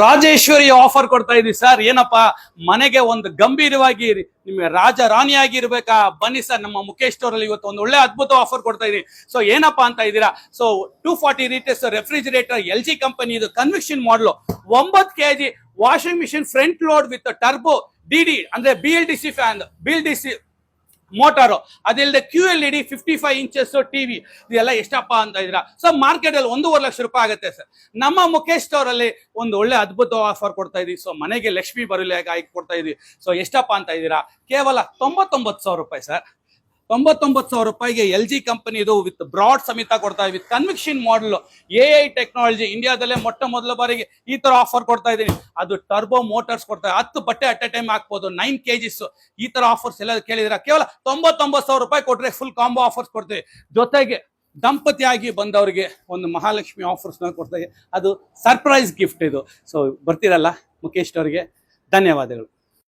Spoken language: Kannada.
ರಾಜೇಶ್ವರಿ ಆಫರ್ ಕೊಡ್ತಾ ಇದೀವಿ ಸರ್. ಏನಪ್ಪಾ, ಮನೆಗೆ ಒಂದು ಗಂಭೀರವಾಗಿ ನಿಮ್ಗೆ ರಾಜ ರಾಣಿಯಾಗಿರ್ಬೇಕಾ, ಬನ್ನಿ ಸರ್ ನಮ್ಮ ಮುಖೇಶ್ ಸ್ಟೋರ್ ಅಲ್ಲಿ ಇವತ್ತು ಒಂದು ಒಳ್ಳೆ ಅದ್ಭುತ ಆಫರ್ ಕೊಡ್ತಾ ಇದೀನಿ. ಸೊ ಏನಪ್ಪಾ ಅಂತ ಇದ್ದೀರಾ, so 240 litres refrigerator LG company, ಇದು ಕನ್ವಿಕ್ಷನ್ ಮಾಡಲು 9 kg washing machine front load with turbo DD ಅಂದ್ರೆ BLDC ಫ್ಯಾನ್, BLDC ಮೋಟಾರು, ಅದಿಲ್ಲದೆ QLED 55 ಇಂಚಸ್ ಟಿವಿ, ಇದೆಲ್ಲ ಎಷ್ಟಪ್ಪ ಅಂತ ಇದ್ದೀರಾ. ಸೊ ಮಾರ್ಕೆಟ್ ಅಲ್ಲಿ 1.5 ಲಕ್ಷ ರೂಪಾಯಿ ಆಗುತ್ತೆ ಸರ್. ನಮ್ಮ ಮುಖೇಶ್ ಸ್ಟೋರ್ ಅಲ್ಲಿ ಒಂದು ಒಳ್ಳೆ ಅದ್ಭುತ ಆಫರ್ ಕೊಡ್ತಾ ಇದೀವಿ. ಸೊ ಮನೆಗೆ ಲಕ್ಷ್ಮಿ ಬರಲಿ ಆಗಿ ಕೊಡ್ತಾ ಇದೀವಿ. ಸೊ ಎಷ್ಟಪ್ಪ ಅಂತ ಇದ್ದೀರಾ, ಕೇವಲ 99,000 ರೂಪಾಯಿ ಸರ್. 99,000 ರೂಪಾಯಿಗೆ LG ಕಂಪನಿ ಇದು ವಿತ್ ಬ್ರಾಡ್ ಸಮೇತ ಕೊಡ್ತಾ ಇದೀವಿ. ಕನ್ವಿಕ್ಷನ್ ಮಾಡಲ್ AI ಟೆಕ್ನಾಲಜಿ, ಇಂಡಿಯಾದಲ್ಲೇ ಮೊಟ್ಟ ಮೊದಲ ಬಾರಿಗೆ ಈ ತರ ಆಫರ್ ಕೊಡ್ತಾ ಇದೀನಿ. ಅದು ಟರ್ಬೋ ಮೋಟಾರ್ಸ್ ಕೊಡ್ತಾ 10 ಬಟ್ಟೆ ಅಟ್ ಎ ಟೈಮ್ ಹಾಕ್ಬೋದು, 9 kgs. ಈ ತರ ಆಫರ್ಸ್ ಎಲ್ಲ ಕೇಳಿದ್ರ ಕೇವಲ 99,000 ರೂಪಾಯಿ ಕೊಟ್ರೆ ಫುಲ್ ಕಾಂಬೋ ಆಫರ್ಸ್ ಕೊಡ್ತೀವಿ. ಜೊತೆಗೆ ದಂಪತಿಯಾಗಿ ಬಂದವರಿಗೆ ಒಂದು ಮಹಾಲಕ್ಷ್ಮಿ ಆಫರ್ಸ್ ಕೊಡ್ತಾ, ಅದು ಸರ್ಪ್ರೈಸ್ ಗಿಫ್ಟ್ ಇದು. ಸೊ ಬರ್ತೀರಲ್ಲ ಮುಖೇಶ್ ಅವರಿಗೆ ಧನ್ಯವಾದಗಳು.